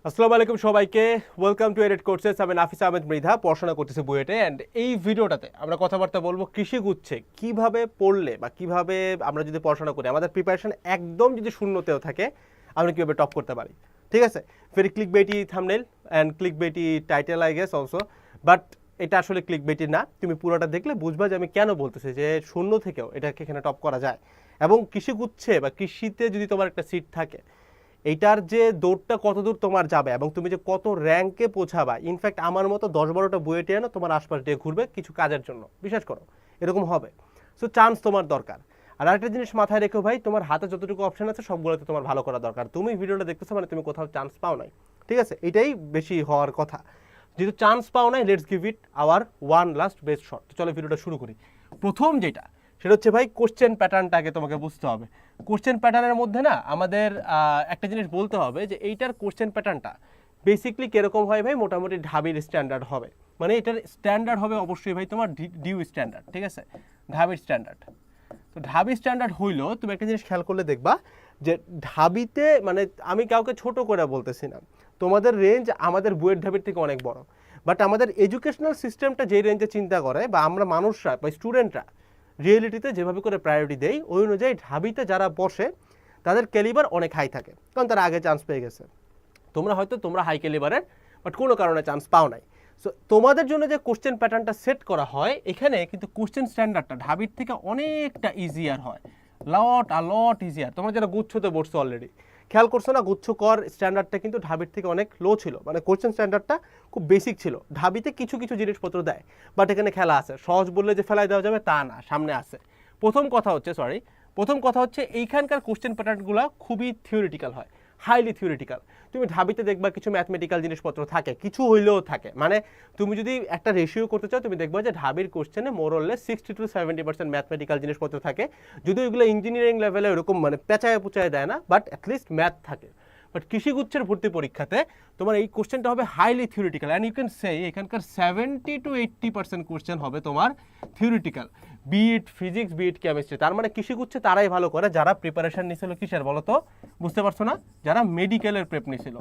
আসসালামু আলাইকুম সবাইকে, ওয়েলকাম টু এডেড কোর্সেস। আমি নাফিস আহমেদ মৃধা, পড়াশোনা করতেছি বুয়েটে। অ্যান্ড এই ভিডিওটাতে আমরা কথাবার্তা বলবো কৃষি গুচ্ছে কিভাবে পড়লে বা কিভাবে আমরা যদি পড়াশোনা করি আমাদের প্রিপারেশন একদম যদি শূন্যতেও থাকে আমরা কীভাবে টপ করতে পারি। ঠিক আছে, very click Beti thumbnail and click Beti title I guess also, but এটা আসলে ক্লিক বেটি না। তুমি পুরোটা দেখলে বুঝবা যে আমি কেন বলতেছি যে শূন্য থেকেও এটাকে এখানে টপ করা যায়। এবং কৃষি গুচ্ছে বা কৃষিতে যদি তোমার একটা সিট থাকে, এইটার যে দৌড়টা কত দূর তোমার যাবে এবং তুমি যে কত র্যাঙ্কে পৌঁছাবা, ইনফ্যাক্ট আমার মতো 10-12টা বুয়েটে এনো তোমার আশপাশ দিয়ে ঘুরবে কিছু কাজের জন্য, বিশ্বাস করো এরকম হবে। সো চান্স তোমার দরকার। আর আরেকটা জিনিস মাথায় রেখো ভাই, তোমার হাতে যতটুকু অপশন আছে সবগুলোতে তোমার ভালো করা দরকার। তুমি ভিডিওটা দেখতেছো মানে তুমি কোথাও চান্স পাও নাই, ঠিক আছে, এটাই বেশি হওয়ার কথা। যেহেতু চান্স পাও নাই, let's give it hour one last best shot. চলো ভিডিওটা শুরু করি। প্রথম যেটা সেটা হচ্ছে ভাই কোশ্চেন প্যাটার্নটাকে তোমাকে বুঝতে হবে। কোশ্চেন প্যাটার্নের মধ্যে না আমাদের একটা জিনিস বলতে হবে যে এইটার কোশ্চেন প্যাটার্নটা বেসিকলি কীরকম হয় ভাই, মোটামুটি ঢাবির স্ট্যান্ডার্ড হবে। মানে এটার স্ট্যান্ডার্ড হবে অবশ্যই ভাই তোমার ডিউ স্ট্যান্ডার্ড, ঠিক আছে, ঢাবির স্ট্যান্ডার্ড। তো ঢাবি স্ট্যান্ডার্ড হইলেও তুমি একটা জিনিস খেয়াল করলে দেখবা যে ঢাবিতে, মানে আমি কাউকে ছোট করে বলতেছি না, তোমাদের রেঞ্জ আমাদের বুয়েট ঢাবির থেকে অনেক বড়। বাট আমাদের এডুকেশনাল সিস্টেমটা যে রেঞ্জে চিন্তা করে বা আমরা মানুষরা বা স্টুডেন্টরা রিয়েলিটিতে যেভাবে করে প্রায়োরিটি দেই, ওই অনুযায়ী ঢাবিতে যারা বসে তাদের ক্যালিবার অনেক হাই থাকে, কারণ তারা আগে চান্স পেয়ে গেছে। তোমরা হাই ক্যালিবারের, বাট কোনো কারণে চান্স পাও নাই। সো তোমাদের জন্য যে কোশ্চেন প্যাটার্নটা সেট করা হয় এখানে কিন্তু কোশ্চেন স্ট্যান্ডার্ডটা ঢাবির থেকে অনেকটা ইজিয়ার হয়, লট ইজিয়ার। তোমরা যারা গুচ্ছতে বসছো অলরেডি খেয়াল করছো না, গুচ্ছকর স্ট্যান্ডার্ডটা কিন্তু ঢাবির থেকে অনেক লো ছিল, মানে কোশ্চেন স্ট্যান্ডার্ডটা খুব বেসিক ছিল। ঢাবিতে কিছু কিছু জিনিসপত্র দেয়, বাট এখানে খেলা আছে, সহজ বললে যে ফেলাই দেওয়া যাবে তা না, সামনে আছে। প্রথম কথা হচ্ছে এইখানকার কোশ্চেন প্যাটার্নগুলো খুবই থিওরিটিক্যাল হয়, হাইলি থিওরিটিক্যাল। তুমি ঢাবিতে দেখবা কিছু ম্যাথমেটিক্যাল জিনিসপত্র থাকে, কিছু হইলেও থাকে। মানে তুমি যদি একটা রেশিও করতে চাও তুমি দেখবা যে ঢাবির কোশ্চেনে মোরললে 60-70% ম্যাথমেটিক্যাল জিনিসপত্র থাকে। যদিও এগুলো ইঞ্জিনিয়ারিং লেভেলে এরকম মানে পেঁচায় পুচায় দেয় না, বাট অ্যাটলিস্ট ম্যাথ থাকে। বাট কৃষিগুচ্ছের ভর্তি পরীক্ষাতে তোমার এই কোশ্চেনটা হবে highly theoretical, and you can say এখানকার 70-80% কোশ্চেন হবে তোমার theoretical, bit physics bit chemistry. তার মানে কৃষিগুচ্ছে তারাই ভালো করে যারা প্রিপারেশন নিয়েছিল কিসের বলো তো, বুঝতে পারছো না, যারা মেডিকেলের প্রেপ নিয়েছিল।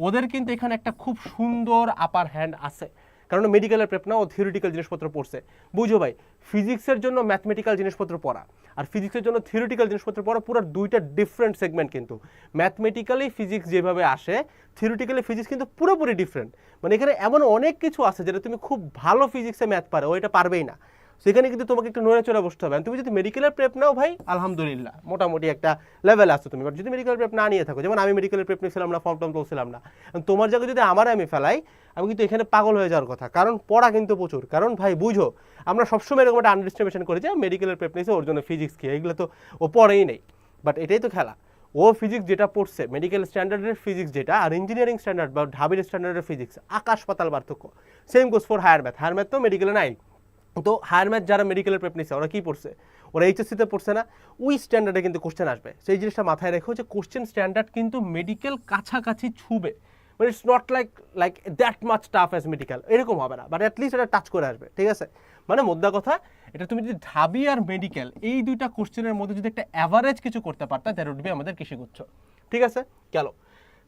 ওদের কিন্তু এখানে একটা খুব সুন্দর আপার হ্যান্ড আছে, কারণ মেডিকেলের প্রেপ না, ও থিওরিটিক্যাল জিনিসপত্র পড়ছে। বুঝো ভাই, ফিজিক্সের জন্য ম্যাথমেটিক্যাল জিনিসপত্র পড়া আর ফিজিক্সের জন্য থিওরিটিক্যাল জিনিসপত্র পড়া পুরো দুইটা ডিফারেন্ট সেগমেন্ট। কিন্তু ম্যাথমেটিক্যালি ফিজিক্স যেভাবে আসে, থিওরিটিক্যালি ফিজিক্স কিন্তু পুরোপুরি ডিফারেন্ট। মানে এখানে এমন অনেক কিছু আছে যেটা তুমি খুব ভালো ফিজিক্সে ম্যাথ পারো, ও এটা পারবেই না। সেখানে কিন্তু তোমাকে একটু নড়ে চড়ে বসতে হবে। তুমি যদি মেডিকেলের প্রেপ নাও ভাই, আলহামদুলিল্লাহ মোটামুটি একটা লেভেল আসছো তুমি। বাট যদি মেডিকেল প্রেপ না নিয়ে থাকো, যেমন আমি মেডিকেলের প্রেপ নিয়েছিলাম না, ফর্ম টর্ম তুলছিলাম না, তোমার জায়গায় যদি আমি ফেলাই, আমি কিন্তু এখানে পাগল হয়ে যাওয়ার কথা। কারণ পড়া কিন্তু প্রচুর। কারণ ভাই বুঝো, আমরা সবসময় এরকম একটা আন্ডারস্টিমেশন করি যে মেডিকেলের প্রেপ নিয়েছে ওর জন্য ফিজিক্স কি, এগুলো তো ও পড়েই নেই। বাট এটাই তো খেলা, ও ফিজিক্স যেটা পড়ছে মেডিকেল স্ট্যান্ডার্ডের ফিজিক্স যেটা, আর ইঞ্জিনিয়ারিং স্ট্যান্ডার্ড বা ঢাবির স্ট্যান্ডার্ডের ফিজিক্স আকাশ পাতাল পার্থক্য। Same goes for higher math তো মেডিকেলে নাই। তো হায়ার ম্যাথ যারা মেডিকেলের প্রেপ নিচ্ছে ওরা কি পড়ছে, ওরা এইচএসসিতে পড়ছে না, ওই স্ট্যান্ডার্ডে কিন্তু কোশ্চেন আসবে। সেই জিনিসটা মাথায় রেখো যে কোশ্চেন স্ট্যান্ডার্ড কিন্তু মেডিকেল কাছাকাছি ছুবে, মানে it's not like that much tough as medical, এরকম হবে না, বাট অ্যাটলিস্ট এটা টাচ করে আসবে, ঠিক আছে। মানে মোদ্দা কথা, এটা তুমি যদি ঢাবি আর মেডিকেল এই দুইটা কোশ্চেনের মধ্যে যদি একটা অ্যাভারেজ কিছু করতে পারতা, দ্যাট উড বি আমাদের কৃষিগুচ্ছ, ঠিক আছে। গেল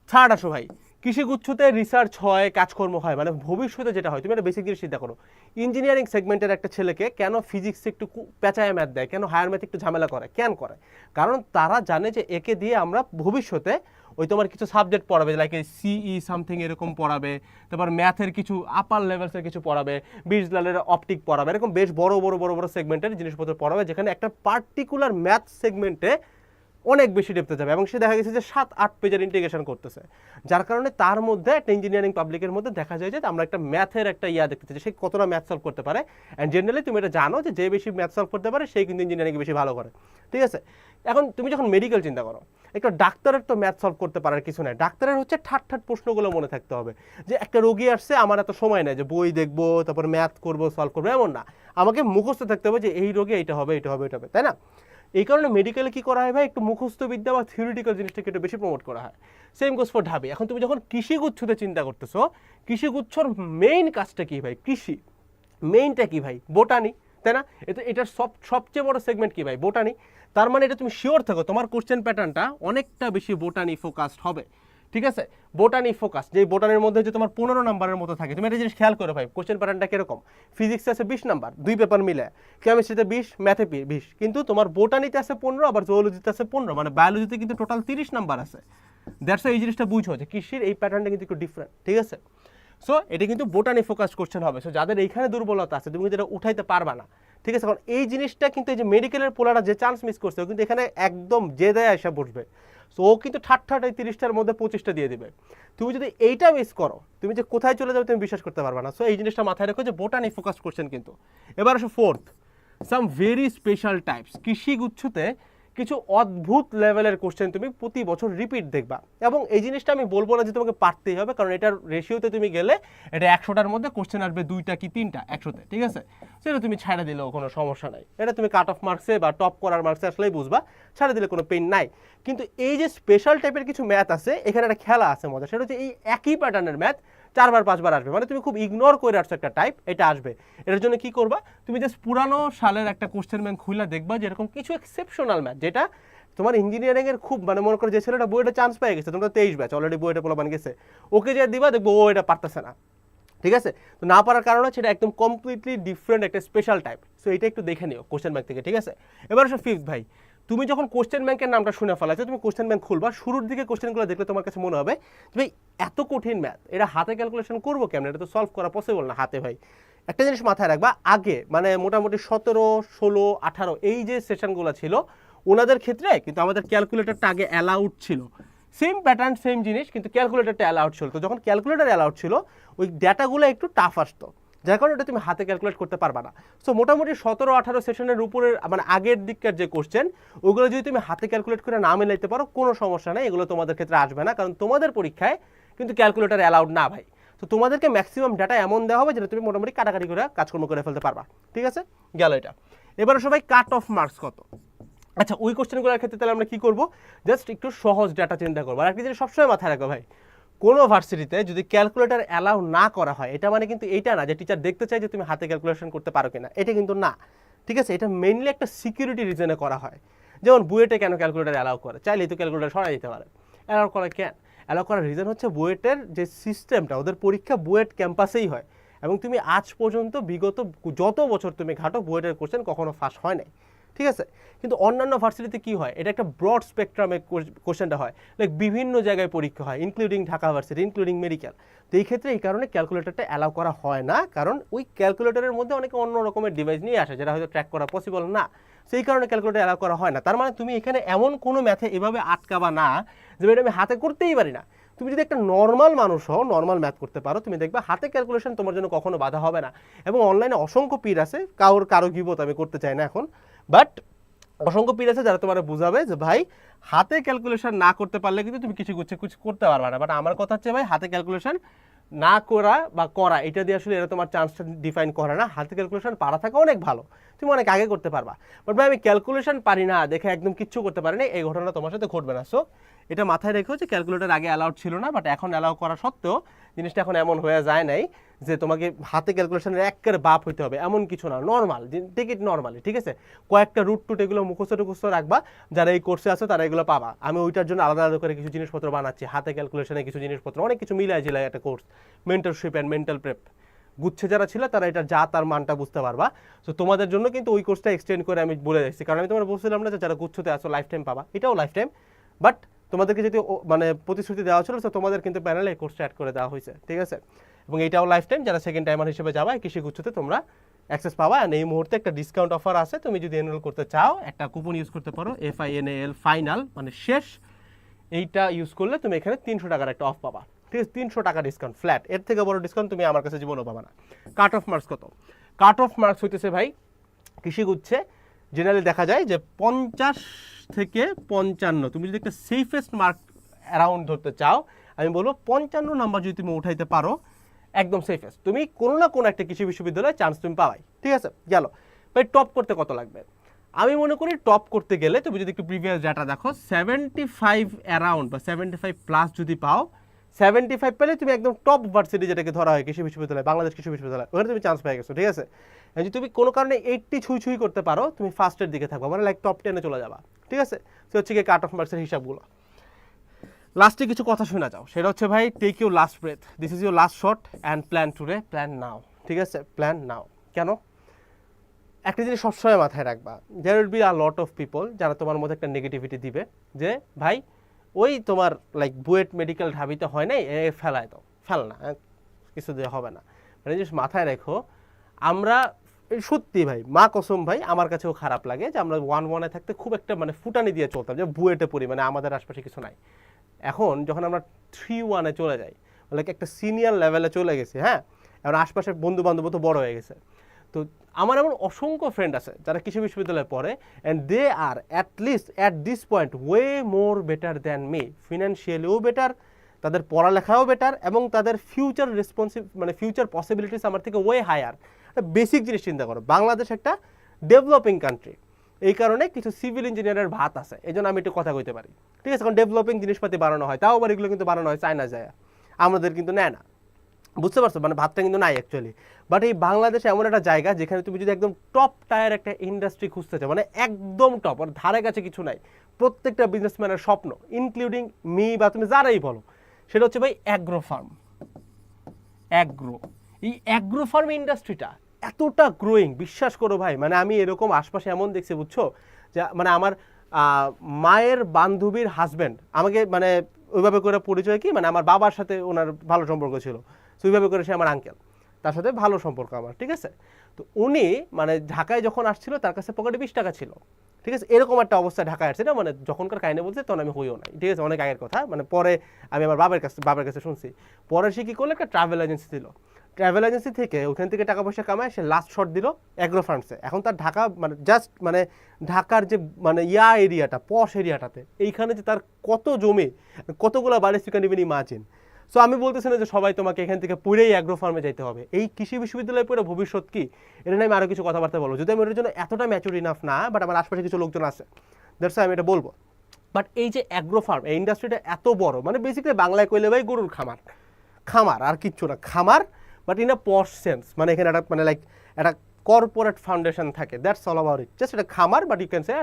থার্ড আসো ভাই, কৃষিগুচ্ছতে রিসার্চ হয়, কাজকর্ম হয়, মানে ভবিষ্যতে যেটা হয় তুমি একটা বেসিক জিনিস চিন্তা করো। ইঞ্জিনিয়ারিং সেগমেন্টের একটা ছেলেকে কেন ফিজিক্স একটু পেঁচায় ম্যাথ দেয়, কেন হায়ার ম্যাথ একটু ঝামেলা করে, কেন করে? কারণ তারা জানে যে একে দিয়ে আমরা ভবিষ্যতে ওই তোমার কিছু সাবজেক্ট পড়াবে, লাইক সিই সামথিং এরকম পড়াবে, তারপর ম্যাথের কিছু আপার লেভেলসের কিছু পড়াবে, বীজলালের অপটিক পড়াবে, এরকম বেশ বড় বড় সেগমেন্টের জিনিসপত্র পড়াবে, যেখানে একটা পার্টিকুলার ম্যাথ সেগমেন্টে অনেক বেশি ডেপথে যাবে। এবং সে দেখা গেছে যে 7-8 পেজের ইন্টিগ্রেশন করতেছে, যার কারণে তার মধ্যে একটা ইঞ্জিনিয়ারিং পাবলিকের মধ্যে দেখা যায় যে আমরা একটা ম্যাথের একটা দেখতে চাই, সে কতটা ম্যাথ সলভ করতে পারে। অ্যান্ড জেনারেলি তুমি এটা জানো যে বেশি ম্যাথ সলভ করতে পারে সেই কিন্তু ইঞ্জিনিয়ারিং বেশি ভালো করে, ঠিক আছে। এখন তুমি যখন মেডিকেল চিন্তা করো, একটা ডাক্তারের তো ম্যাথ সলভ করতে পারার কিছু নাই, ডাক্তারের হচ্ছে ঠাট প্রশ্নগুলো মনে থাকতে হবে। যে একটা রোগী আসছে, আমার এত সময় নেই যে বই দেখবো তারপর ম্যাথ করবো সলভ করবো, এমন না, আমাকে মুখস্থ থাকতে হবে যে এই রোগে এইটা হবে, তাই না? এই কারণে মেডিকেলে কি করা হয় ভাই, একটু মুখস্থ বিদ্যা বা থিওরিটিক্যাল জিনিসটাকে একটু বেশি প্রমোট করা হয়। সেম গোস ফর ঢাবি। এখন তুমি যখন কৃষিগুচ্ছতে চিন্তা করতেছো, কৃষিগুচ্ছর মেইন কাজটা কি ভাই, কৃষি মেইনটা কি ভাই, বোটানি, তাই না? এটার সবচেয়ে বড় সেগমেন্ট কি ভাই, বোটানি। তার মানে এটা তুমি শিওর থাকো তোমার কোশ্চেন প্যাটার্নটা অনেকটা বেশি বোটানি ফোকাসড হবে, ঠিক আছে, বোটানি ফোকাস, যে বোটানির মধ্যে যে তোমার 15 নাম্বারের মতো থাকে। তুমি একটা জিনিস খেয়াল করে ভাই, কোশ্চেন প্যাটার্নটা কিরকম, ফিজিক্সে আছে 20 নাম্বার, 2 পেপার মিলে, কেমিস্ট্রিতে 20, ম্যাথে 20, কিন্তু তোমার বোটানিতে আছে 15, আবার জুওলজিতে আছে 15, মানে বায়োলজিতে কিন্তু টোটাল 30 নাম্বার আছে। দ্যাটস এই জিনিসটা বুঝো যে কৃষির এই প্যাটার্নটা কিন্তু একটু ডিফারেন্ট, ঠিক আছে। সো এটা কিন্তু বোটানি ফোকাস কোশ্চেন হবে। সো যাদের এইখানে দুর্বলতা আছে তুমি কিন্তু এটা উঠাইতে পারবা না, ঠিক আছে। কারণ এই জিনিসটা কিন্তু এই যে মেডিকেলের পোলাটা যে চান্স মিস করছে ও কিন্তু এখানে একদম যে দেয় এসে বসবে। সো ও কিন্তু ঠাট এই 30টার মধ্যে 25টা দিয়ে দিবে। তুমি যদি এইটা মিস করো তুমি যে কোথায় চলে যাবে তুমি বিশ্বাস করতে পারবে না। সো এই জিনিসটা মাথায় রেখো যে বোটানি ফোকাস কোশ্চেন কিন্তু। এবার আসো fourth, some very special types. কৃষি গুচ্ছতে কিছু অদ্ভুত লেভেলের কোশ্চেন তুমি প্রতি বছর রিপিট দেখবা, এবং এই জিনিসটা আমি বলবো না যে তোমাকে পারতেই হবে, কারণ এটার রেশিওতে তুমি গেলে এটা 100টার মধ্যে কোশ্চেন আসবে 2টা কি 3টা 100তে, ঠিক আছে। সেটা তুমি ছাড়া দিলেও কোনো সমস্যা নাই, এটা তুমি কাট অফ মার্কসে বা টপ করার মার্কসে আসলেই বুঝবা, ছাড়া দিলে কোনো পেন নাই। কিন্তু এই যে স্পেশাল টাইপের কিছু ম্যাথ আছে এখানে একটা খেলা আছে মজা, সেটা হচ্ছে এই একই প্যাটার্নের ম্যাথ 4বার 5বার আসবে, মানে তুমি খুব ইগনোর করে আসছো একটা টাইপ, এটা আসবে। এটার জন্য কি করবা, তুমি জাস্ট পুরানো সালের একটা কোশ্চেন ব্যাংক খুলে দেখবা যে এরকম কিছু এক্সেপশনাল ম্যাথ যেটা তোমার ইঞ্জিনিয়ারিং এর খুব, মানে মনে করো যে ছেলেটা বইটা চান্স পেয়ে গেছে, তোমরা 23 ব্যাচ অলরেডি বইটা পোলাপান গেছে, ওকে যে দিবা দেখবো ও এটা পারতেছে না, ঠিক আছে। তো না পারার কারণ হচ্ছে এটা একদম কমপ্লিটলি ডিফারেন্ট একটা স্পেশাল টাইপ। সো এটা একটু দেখে নিও কোশ্চেন ব্যাংক থেকে, ঠিক আছে। এবার আসো ফিফথ ভাই, তুমি যখন কোশ্চেন ব্যাংকের নামটা শুনে ফেলাছো তুমি কোশ্চেন ব্যাংক খুলবা, শুরুর দিকে কোশ্চেনগুলো দেখলে তোমার কাছে মনে হবে যে ভাই এত কঠিন ম্যাথ, এটা হাতে ক্যালকুলেশন করবো কেমন, এটা তো সলভ করা পসিবল না হাতে। ভাই একটা জিনিস মাথায় রাখবা, আগে মানে মোটামুটি 17, 16, 18 এই যে সেশনগুলো ছিল ওনাদের ক্ষেত্রে কিন্তু আমাদের ক্যালকুলেটরটা আগে অ্যালাউড ছিল, সেম প্যাটার্ন সেম জিনিস, কিন্তু ক্যালকুলেটরটা অ্যালাউড ছিল। তো যখন ক্যালকুলেটর অ্যালাউড ছিল ওই ডেটাগুলো একটু টাফ আসতো, যার কারণে এটা তুমি হাতে ক্যালকুলেট করতে পারবা না। সো মোটামুটি 17, 18 সেশনের উপরের মানে আগের দিককার যে কোশ্চেন ওগুলো যদি তুমি হাতে ক্যালকুলেট করে না মিলাইতে পারো কোনো সমস্যা নেই, এগুলো তোমাদের ক্ষেত্রে আসবে না, কারণ তোমাদের পরীক্ষায় কিন্তু ক্যালকুলেটর অ্যালাউড না ভাই। তো তোমাদেরকে ম্যাক্সিমাম ডাটা এমন দেওয়া হবে যেটা তুমি মোটামুটি কাটাকাটি করে কাজকর্ম করে ফেলতে পারবা, ঠিক আছে, গেল এটা। এবারে সবাই কাট অফ মার্কস কত। আচ্ছা ওই কোশ্চেনগুলোর ক্ষেত্রে তাহলে আমরা কি করবো, জাস্ট একটু সহজ ডাটা চিন্তা করবো। আর একটা জিনিস সবসময় মাথায় রাখো ভাই, কোনো ভার্সিটিতে যদি ক্যালকুলেটর অ্যালাউ না করা হয় এটা মানে কিন্তু এইটা না যে টিচার দেখতে চাই যে তুমি হাতে ক্যালকুলেশন করতে পারো কিনা, এটা কিন্তু না, ঠিক আছে। এটা মেইনলি একটা সিকিউরিটি রিজনে করা হয়। যেমন বুয়েটে কেন ক্যালকুলেটর অ্যালাউ করে, চাইলেই তো ক্যালকুলেটর সরাই দিতে পারে, অ্যালাউ করা কেন, অ্যালাউ করার রিজন হচ্ছে বুয়েটের যে সিস্টেমটা, ওদের পরীক্ষা বুয়েট ক্যাম্পাসেই হয়, এবং তুমি আজ পর্যন্ত বিগত যত বছর তুমি ঘাটো বুয়েটের কোশ্চেন কখনো ফাঁস হয় নাই, ঠিক আছে। কিন্তু অন্যান্য ভার্সিটিতে কি হয়, এটা একটা ব্রড স্পেকট্রামে কোশ্চেনটা হয়, লাইক বিভিন্ন জায়গায় পরীক্ষা হয় including Dhaka varsity, including medical. তো এই ক্ষেত্রে এই কারণে ক্যালকুলেটরটা অ্যালাউ করা হয় না, কারণ ওই ক্যালকুলেটরের মধ্যে অনেকে অন্য রকমের ডিভাইস নিয়ে আসে যেটা হয়তো ট্র্যাক করা পসিবল না, সেই কারণে ক্যালকুলেটর অ্যালাউ করা হয় না। তার মানে তুমি এখানে এমন কোনো ম্যাথে এভাবে আটকাবা না যে এটা আমি হাতে করতেই পারি না। তুমি যদি একটা নর্মাল মানুষ হও, নর্মাল ম্যাথ করতে পারো, তুমি দেখবে হাতে ক্যালকুলেশন তোমার জন্য কখনো বাধা হবে না। এবং অনলাইনে অসংখ্য পীর আছে, কারো গিবত আমি করতে চাই না এখন, বাট অসংখ্য পীর আছে যারা তোমার বুঝাবে যে ভাই হাতে ক্যালকুলেশন না করতে পারলে কিন্তু তুমি কিছু করতে পারবে না। বাট আমার কথা হচ্ছে ভাই হাতে ক্যালকুলেশন না করা বা করা এটা দিয়ে আসলে এরা তোমার চান্সটা ডিফাইন করে না। হাতে ক্যালকুলেশন পারা থাকা অনেক ভালো, তুমি অনেক আগে করতে পারবা। বাট ভাই আমি ক্যালকুলেশন পারি না দেখে একদম কিচ্ছু করতে পারি না, এই ঘটনা তোমার সাথে ঘটবে না। সো এটা মাথায় রেখো যে ক্যালকুলেটর আগে অ্যালাউড ছিল না, বাট এখন অ্যালাউ করা সত্ত্বেও জিনিসটা এখন এমন হয়ে যায় নাই যে তোমাকে হাতে ক্যালকুলেশনের একেবারে বাপ হইতে হবে এমন কিছু না, নর্মাল টিকিট নর্মালি, ঠিক আছে। কয়েকটা রুট টুট এগুলো মুখস্থ রাখবা, যারা এই কোর্সে আছে তারা এগুলো পাবা। আমি ওইটার জন্য আলাদা আলাদা করে কিছু জিনিসপত্র বানাচ্ছি, হাতে ক্যালকুলেশনে কিছু জিনিসপত্র অনেক কিছু মিলাই ঝিলাই একটা course, mentorship and mental prep. গুচ্ছে যারা ছিল তারা এটা যা তার মানটা বুঝতে পারবা। তো তোমাদের জন্য কিন্তু ওই কোর্সটা এক্সটেন্ড করে আমি বলে দিচ্ছি, কারণ আমি তোমার বলছিলাম না যে যারা গুচ্ছতে আসো লাইফ টাইম পাবা, এটাও লাইফ টাইম, বাট তোমাদেরকে যদি মানে প্রতিশ্রুতি দেওয়া ছিল তো তোমাদের কিন্তু প্যানেলে এই কোর্সটা অ্যাড করে দেওয়া হয়েছে, ঠিক আছে। এবং এইটাও লাইফ টাইম, যারা সেকেন্ড টাইমার হিসেবে যাবা কৃষি গুচ্ছতে তোমরা অ্যাক্সেস পাবা। আর এই মুহূর্তে একটা ডিসকাউন্ট অফার আছে, তুমি যদি এনরোল করতে চাও একটা কুপন ইউজ করতে পারো, FINAL ফাইনাল মানে শেষ, এইটা ইউজ করলে তুমি এখানে 300 টাকার একটা অফ পাবা, ঠিক আছে। 300 টাকা ডিসকাউন্ট ফ্ল্যাট, এর থেকে বড় ডিসকাউন্ট তুমি আমার কাছে জীবনও পাবা না। কাট অফ মার্কস কত, কাট অফ মার্কস হইতেছে ভাই কৃষি গুচ্ছে জেনারেলি দেখা যায় যে 50 থেকে 55। তুমি যদি একটা সেফেস্ট মার্ক অ্যারাউন্ড ধরতে চাও আমি বলবো 55 নাম্বার যদি তুমি উঠাইতে পারো একদম সেফেস্ট, তুমি কোনো না কোনো একটা কৃষি বিশ্ববিদ্যালয়ে চান্স তুমি পাবাই, ঠিক আছে। গেল ভাই টপ করতে কত লাগবে, আমি মনে করি টপ করতে গেলে তুমি যদি একটু প্রিভিয়াস ডাটা দেখো 75 অ্যারাউন্ড বা 75 প্লাস যদি পাও, 75 পেলে তুমি একদম টপ ভার্সিটি যেটাকে ধরা হয় কৃষি বিশ্ববিদ্যালয়, বাংলাদেশ কৃষি বিশ্ববিদ্যালয়, ওখানে তুমি চান্স পেয়ে গেছো, ঠিক আছে। যদি তুমি কোনো কারণে 80 ছুঁই করতে পারো তুমি ফার্স্টের দিকে থাকবা, মানে লাইক টপ 10-এ চলে যাবা, ঠিক আছে। তো হচ্ছে কি কাট অফ মার্কসের হিসাবগুলো। লাস্টে কিছু কথা শোনা যাও, সেটা হচ্ছে ভাই take your last breath, this is your last shot and plan today, plan now. ঠিক আছে, প্ল্যান নাও। কেন? একটা জিনিস সবসময় মাথায় রাখবা, there will be a lot of people যারা তোমার মধ্যে একটা নেগেটিভিটি দিবে যে ভাই ওই তোমার লাইক বুয়েট মেডিকেল ঢাবিতে হয় নাই, ফেলায় দাও, ফেল না, কিছু দিয়ে হবে না। মানে জিনিস মাথায় রেখো, আমরা সত্যি ভাই মা কসম ভাই আমার কাছেও খারাপ লাগে যে আমরা 1-1-এ থাকতে খুব একটা মানে ফুটানি দিয়ে চলতাম যে বুয়েটে পড়ি, মানে আমাদের আশপাশে কিছু নাই। এখন যখন আমরা 3-1-এ চলে যাই, লাইক একটা সিনিয়র লেভেলে চলে গেছি, হ্যাঁ, এখন আশপাশের বন্ধু বান্ধব তো বড় হয়ে গেছে। তো আমার এমন অসংখ্য ফ্রেন্ড আছে যারা কৃষি বিশ্ববিদ্যালয়ে পড়ে, and they are at least at this point way more better than me, ফিনান্সিয়ালিও বেটার, তাদের পড়ালেখাও বেটার, এবং তাদের ফিউচার মানে ফিউচার পসিবিলিটিস আমার থেকে ওয়ে হায়ার। বেসিক জিনিস চিন্তা করো, বাংলাদেশ একটা ডেভেলপিং কান্ট্রি, এই কারণে কিছু সিভিল ইঞ্জিনিয়ারের ভাত আছে, এই জন্য আমি একটু কথা কইতে পারি। ঠিক আছে, কারণ ডেভেলপিং জিনিসপাতি বানানো হয়, তাও আবার এগুলো কিন্তু বানানো হয় চায়না যায়, আমাদের কিন্তু নেয় না, বুঝতে পারছো? মানে ভাতটা কিন্তু নাই অ্যাকচুয়ালি। বাট এই বাংলাদেশে এমন একটা জায়গা যেখানে তুমি যদি একদম টপ টায়ার একটা ইন্ডাস্ট্রি খুঁজতে চাও, মানে একদম টপ, আর ধারে কাছে কিছু নাই, প্রত্যেকটা বিজনেসম্যানের স্বপ্ন, ইনক্লুডিং মি বা তুমি যারাই বলো, সেটা হচ্ছে ভাই অ্যাগ্রো ফার্ম। অ্যাগ্রো, এই অ্যাগ্রো ফার্ম ইন্ডাস্ট্রিটা এতটা গ্রোয়িং, বিশ্বাস করো ভাই, মানে আমি এরকম আশপাশে এমন দেখছি, বুঝছো, যে মানে আমার মায়ের বান্ধবীর হাজব্যান্ড আমাকে মানে ওইভাবে করে পরিচয় কি, মানে আমার বাবার সাথে ওনার ভালো সম্পর্ক ছিল, তো ওইভাবে করে সে আমার আঙ্কেল, তার সাথে ভালো সম্পর্ক আমার। ঠিক আছে, তো উনি মানে ঢাকায় যখন আসছিল তার কাছে পকেটে 20 টাকা ছিল। ঠিক আছে, এরকম একটা অবস্থা ঢাকায় আসছে না, মানে যখনকার কাহিনী বলছে তখন আমি হইও নাই। ঠিক আছে, অনেক আগের কথা, মানে পরে আমি আমার বাবার কাছে শুনছি। পরে সে কি করলো, একটা ট্রাভেল এজেন্সি দিল, ট্রাভেল এজেন্সি থেকে ওখান থেকে টাকা পয়সা কামায় সে লাস্ট শট দিল অ্যাগ্রো ফার্মসে। এখন তার ঢাকা মানে জাস্ট মানে ঢাকার যে মানে এরিয়াটা, পশ এরিয়াটাতে, এইখানে যে তার কত জমি, কতগুলো বাড়ি, সেখানে ইভেন ইমাজিন। সো আমি বলতেছি না যে সবাই তোমাকে এখান থেকে পুরেই অ্যাগ্রো ফার্মে যেতে হবে, এই কৃষি বিশ্ববিদ্যালয়ে পড়ে ভবিষ্যৎ কি, এটা নিয়ে আমি আরও কিছু কথাবার্তা বলবো, যদি আমি এটার জন্য এতটা ম্যাচুর ইনাফ না, বাট আমার আশপাশে কিছু লোকজন আছে, দ্যাটস আমি এটা বলবো। বাট এই যে অ্যাগ্রো ফার্ম, এই ইন্ডাস্ট্রিটা এত বড়, মানে বেসিক্যালি বাংলায় কইলে ভাই গরুর খামার, খামার আর কিচ্ছু না, খামার, but in a posh sense, মানে এখানে একটা মানে লাইক একটা কর্পোরেট ফাউন্ডেশন থাকে, that's all about it, just এটা খামার, but you can say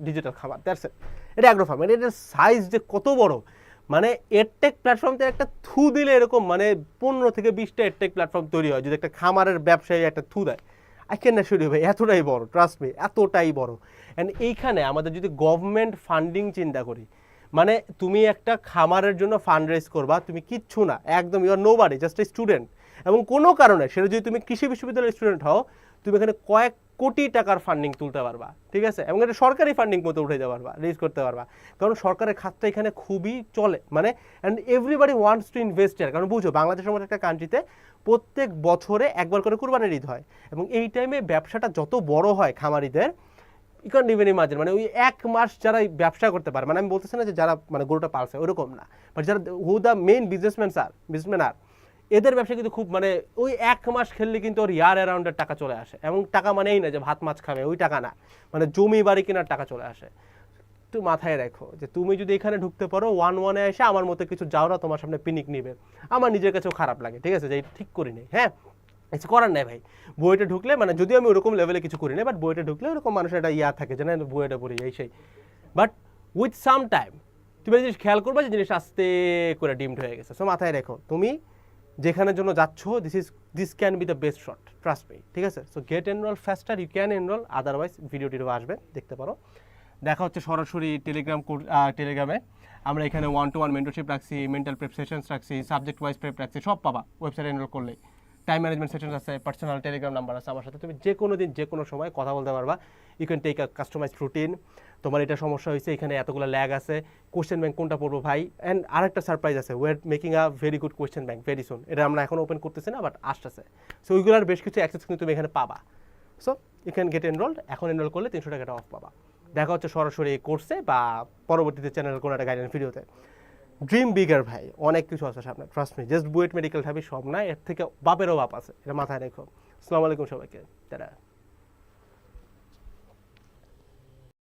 digital খামার, দ্যাটস ইট। এটা অ্যাগ্রো ফার্ম, এটার সাইজ যে কত বড়, মানে এডটেক প্ল্যাটফর্মতে একটা থু দিলে এরকম মানে 15 থেকে 20টা এডটেক প্ল্যাটফর্ম তৈরি হয় যদি একটা খামারের ব্যবসায়ী একটা থু দেয়। আই ক্যান না শুরু ভাই, এতটাই বড়, ট্রাস্ট মি, এতটাই বড়। অ্যান্ড এইখানে আমাদের যদি গভর্নমেন্ট ফান্ডিং চিন্তা করি, মানে তুমি একটা খামারের জন্য ফান্ড রেজ করবা, তুমি কিচ্ছু না, একদম you are nobody, just a student, এবং কোনো কারণে সেটা যদি তুমি কৃষি বিশ্ববিদ্যালয়ের স্টুডেন্ট হও, তুমি এখানে কয়েক কোটি টাকার ফান্ডিং তুলতে পারবা। ঠিক আছে, এবং এটা সরকারি ফান্ডিং মতো উঠে যেতে পারবা, রেজ করতে পারবা, কারণ সরকারের খাতটা এখানে খুবই চলে, মানে and everybody wants to invest ইয়ার। কারণ বুঝো বাংলাদেশের মতো একটা কান্ট্রিতে প্রত্যেক বছরে একবার করে কুরবানির ঈদ হয়, এবং এই টাইমে ব্যবসাটা যত বড় হয় খামারিদের, ইউ ক্যান ইভেন ইমাজিন, মানে ওই এক মাস যারা ব্যবসা করতে পারে, মানে আমি বলতেছি না যে যারা মানে গরুটা পালছে ওরকম না, বাট যারা হু দ্য মেইন বিজনেসম্যান আর এদের ব্যবসা কিন্তু খুব মানে ওই এক মাস খেললে কিন্তু ওর ইয়ার অ্যারাউন্ডের টাকা চলে আসে, এবং টাকা মানেই না যে ভাত মাছ খাবে, ওই টাকা না, মানে জমি বাড়ি কেনার টাকা চলে আসে। একটু মাথায় রাখো যে তুমি যদি এখানে ঢুকতে পারো 1-1-এ এসে আমার মতো কিছু যাওরা তোমার সামনে পিনিক নিবে, আমার নিজের কাছেও খারাপ লাগে। ঠিক আছে, যে ঠিক করিনি, হ্যাঁ, কিছু করার নাই ভাই, বইটা ঢুকলে মানে যদিও আমি ওরকম লেভেলে কিছু করি না, বাট বইটা ঢুকলে ওরকম মানুষের একটা ইয়া থাকে যে না বইটা পড়ি এই সেই, বাট উইথ সাম টাইম তুমি জিনিস খেয়াল করবা যে জিনিস আস্তে করে ডিমড হয়ে গেছে। সো মাথায় রেখো, তুমি যেখানের জন্য যাচ্ছ, this can be the best shot, trust me. ঠিক আছে, so get enroll faster, you can enroll, otherwise ভিডিওটিও আসবে, দেখতে পারো। দেখা হচ্ছে সরাসরি টেলিগ্রামে, আমরা এখানে 1-to-1 মেন্টরশিপ রাখছি, মেন্টাল প্রেপ সেশনস রাখছি, সাবজেক্ট ওয়াইজ প্রেপ রাখছি, সব পাবা ওয়েবসাইটে এনরোল করলে। টাইম ম্যানেজমেন্ট সেশন আছে, পার্সোনাল টেলিগ্রাম নাম্বার আছে আমার সাথে, তুমি যে কোনো দিন যে কোনো সময় কথা বলতে পারবা। You can take a customised routine, তোমার এটা সমস্যা হয়েছে, এখানে এতগুলো ল্যাগ আছে, কোয়েশ্চেন ব্যাংক কোনটা পড়বো ভাই। অ্যান্ড আরেকটা সারপ্রাইজ আছে, way are making a very good question bank very soon, এটা আমরা এখন ওপেন করতেছি না, বাট আসতেছে। সো ওইগুলোর বেশ কিছু অ্যাক্সেস কিন্তু তুমি এখানে পাবা। So you can get enrolled, এখন এনরোল করলে 300 টাকাটা অফ পাবা। দেখা হচ্ছে সরাসরি কোর্সে বা পরবর্তীতে চ্যানেলের কোনো একটা গাইডলাইন ভিডিওতে। ড্রিম বিগার ভাই, অনেক কিছু আছে সামনে, trust me, just BUET medical ঢাবি সব না, এর থেকে বাপেরও বাপ আছে, এটা মাথায় রেখো। আসসালামু আলাইকুম সবাইকে, তারা।